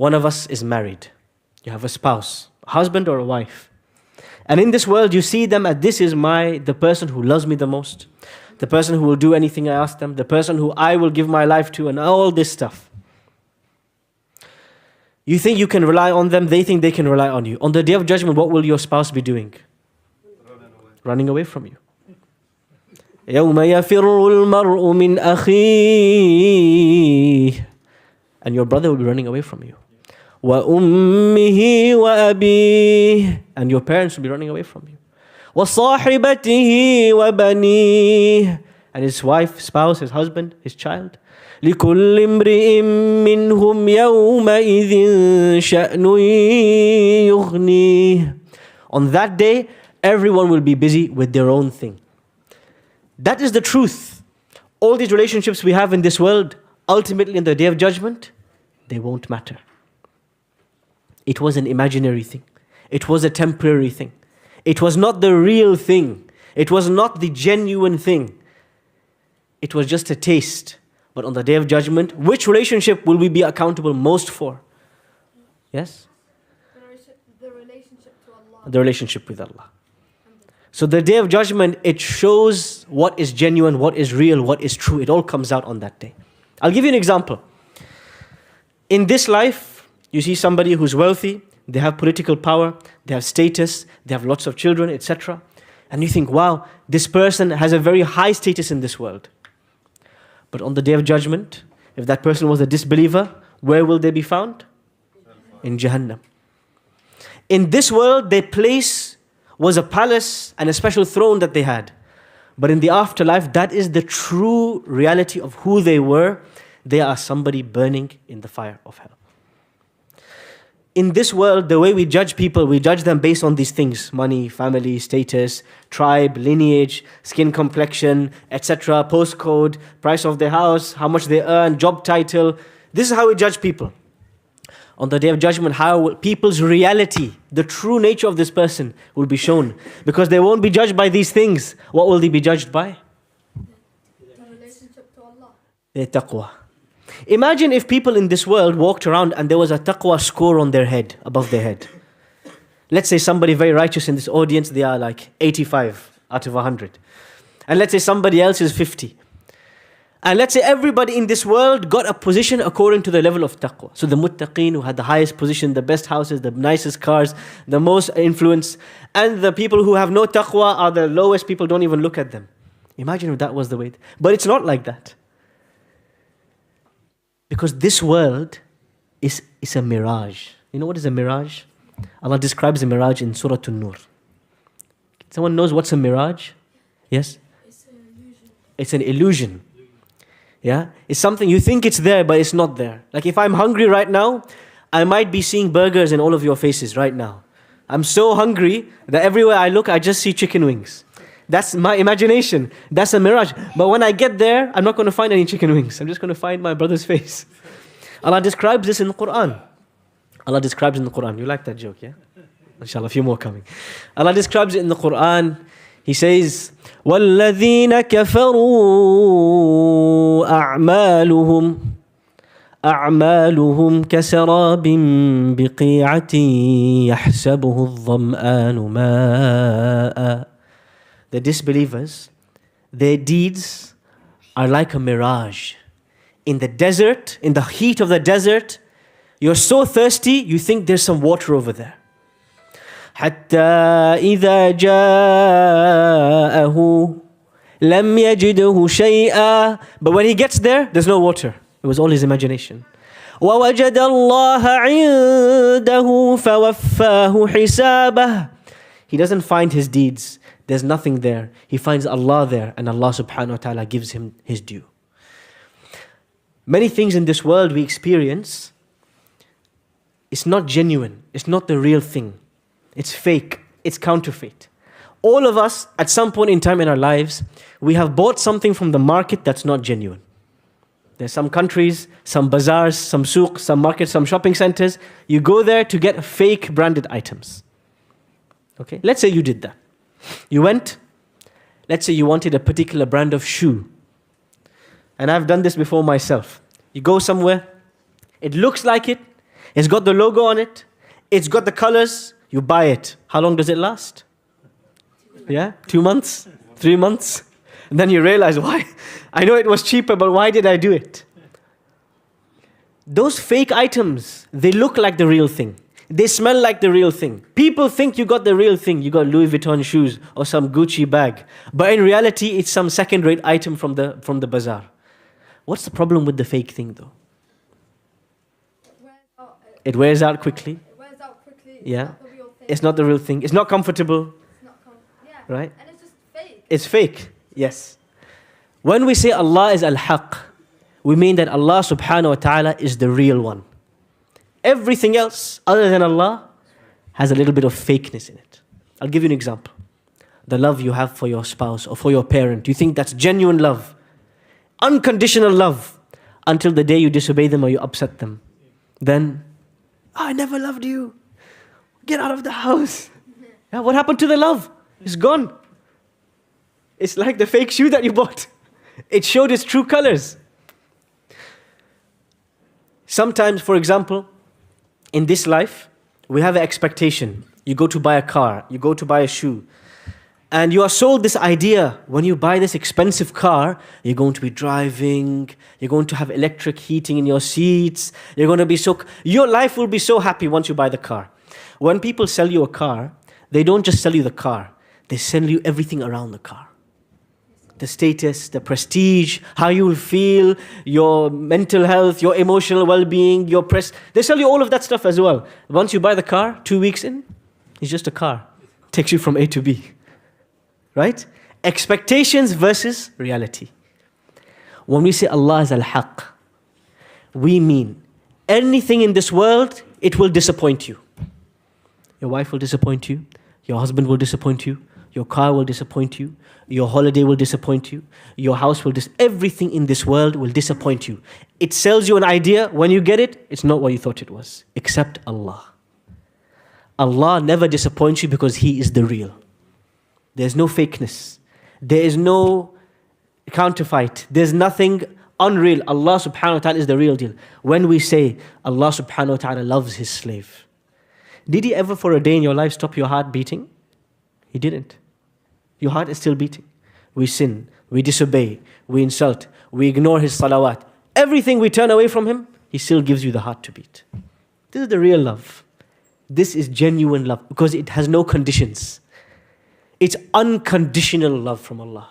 one of us is married. You have a spouse, a husband or a wife. And in this world, you see them as this is the person who loves me the most, the person who will do anything I ask them, the person who I will give my life to, and all this stuff. You think you can rely on them, they think they can rely on you. On the Day of Judgment, what will your spouse be doing? Running away from you. يَوْمَ يَفِرُّ الْمَرْءُ مِنْ أَخِيهِ. And your brother will be running away from you. وَأُمِّهِ وَأَبِيهِ. And your parents will be running away from you. وَصَاحِبَتِهِ وَبَنِيهِ. And his wife, spouse, his husband, his child. لِكُلِّ امْرِئٍ مِّنْهُمْ يَوْمَئِذٍ شَأْنٌ يُغْنِيهِ. On that day, everyone will be busy with their own thing. That is the truth. All these relationships we have in this world, ultimately in the Day of Judgment, they won't matter. It was an imaginary thing. It was a temporary thing. It was not the real thing. It was not the genuine thing. It was just a taste. But on the Day of Judgment, which relationship will we be accountable most for? Yes? The relationship to Allah. The relationship with Allah. So the Day of Judgment, it shows what is genuine, what is real, what is true. It all comes out on that day. I'll give you an example. In this life, you see somebody who's wealthy, they have political power, they have status, they have lots of children, etc. And you think, wow, this person has a very high status in this world. But on the Day of Judgment, if that person was a disbeliever, where will they be found? In Jahannam. In this world, their place was a palace and a special throne that they had. But in the afterlife, that is the true reality of who they were. They are somebody burning in the fire of hell. In this world, the way we judge people, we judge them based on these things: money, family, status, tribe, lineage, skin complexion, etc., postcode, price of their house, how much they earn, job title. This is how we judge people. On the Day of Judgment, how people's reality, the true nature of this person will be shown. Because they won't be judged by these things. What will they be judged by? The relationship to Allah. Their taqwa. Imagine if people in this world walked around and there was a taqwa score on their head, above their head. Let's say somebody very righteous in this audience, they are like 85 out of 100. And let's say somebody else is 50. And let's say everybody in this world got a position according to the level of taqwa. So the muttaqeen who had the highest position, the best houses, the nicest cars, the most influence. And the people who have no taqwa are the lowest, people don't even look at them. Imagine if that was the way. But it's not like that. Because this world is a mirage. You know what is a mirage? Allah describes a mirage in Surah An-Nur. Someone knows what's a mirage? Yes? It's an illusion. It's an illusion. Yeah? It's something you think it's there, but it's not there. Like if I'm hungry right now, I might be seeing burgers in all of your faces right now. I'm so hungry that everywhere I look, I just see chicken wings. That's my imagination. That's a mirage. But when I get there, I'm not going to find any chicken wings. I'm just going to find my brother's face. Allah describes this in the Quran. Allah describes in the Quran. You like that joke, yeah? Inshallah, a few more coming. Allah describes it in the Quran. He says, وَالَّذِينَ كَفَرُوا أَعْمَالُهُمْ كَسَرَابٍ بِقِيعَةٍ يَحْسَبُهُ الظَّمْآنُ مَاءً. The disbelievers, their deeds are like a mirage. In the desert, in the heat of the desert, you're so thirsty, you think there's some water over there. حَتَّى إِذَا جَاءَهُ لَمْ يَجِدْهُ شَيْئًا. But when he gets there, there's no water. It was all his imagination. وَوَجَدَ اللَّهَ عِنْدَهُ فَوَفَّاهُ حِسَابَهُ. He doesn't find his deeds. There's nothing there. He finds Allah there, and Allah subhanahu wa ta'ala gives him his due. Many things in this world we experience, it's not genuine. It's not the real thing. It's fake. It's counterfeit. All of us, at some point in time in our lives, we have bought something from the market that's not genuine. There's some countries, some bazaars, some souq, some markets, some shopping centers. You go there to get fake branded items. Okay? Let's say you did that. You went, let's say you wanted a particular brand of shoe. And I've done this before myself. You go somewhere, it looks like it, It's got the logo on it. It's got the colors. You buy it. How long does it last? Yeah? 2 months? 3 months? And then you realize, why? I know it was cheaper, but why did I do it? Those fake items, they look like the real thing. They smell like the real thing. People think you got the real thing. You got Louis Vuitton shoes or some Gucci bag. But in reality, it's some second-rate item from the bazaar. What's the problem with the fake thing though? It wears out quickly. It wears out quickly. Yeah. It's not the real thing. It's not the real thing. It's not comfortable. It's not yeah. Right? And it's just fake. It's fake. Yes. When we say Allah is al-haq, we mean that Allah subhanahu wa ta'ala is the real one. Everything else other than Allah has a little bit of fakeness in it. I'll give you an example. The love you have for your spouse or for your parent, you think that's genuine love, unconditional love, until the day you disobey them or you upset them. Then, I never loved you. Get out of the house. Yeah, what happened to the love? It's gone. It's like the fake shoe that you bought. It showed its true colors. Sometimes, for example, in this life, we have an expectation. You go to buy a car, you go to buy a shoe, and you are sold this idea, when you buy this expensive car, you're going to be driving, you're going to have electric heating in your seats, you're going to be your life will be so happy once you buy the car. When people sell you a car, they don't just sell you the car, they sell you everything around the car. The status, the prestige, how you will feel, your mental health, your emotional well-being, they sell you all of that stuff as well. Once you buy the car, 2 weeks in, it's just a car. Takes you from A to B. Right? Expectations versus reality. When we say Allah is al-haq, we mean anything in this world, it will disappoint you. Your wife will disappoint you. Your husband will disappoint you. Your car will disappoint you. Your holiday will disappoint you. Your house will everything in this world will disappoint you. It sells you an idea. When you get it, it's not what you thought it was. Except Allah. Allah never disappoints you because He is the real. There's no fakeness. There is no counterfeit. There's nothing unreal. Allah subhanahu wa ta'ala is the real deal. When we say Allah subhanahu wa ta'ala loves His slave, did He ever for a day in your life stop your heart beating? He didn't. Your heart is still beating. We sin, we disobey, we insult, we ignore His salawat. Everything we turn away from Him, He still gives you the heart to beat. This is the real love. This is genuine love because it has no conditions. It's unconditional love from Allah.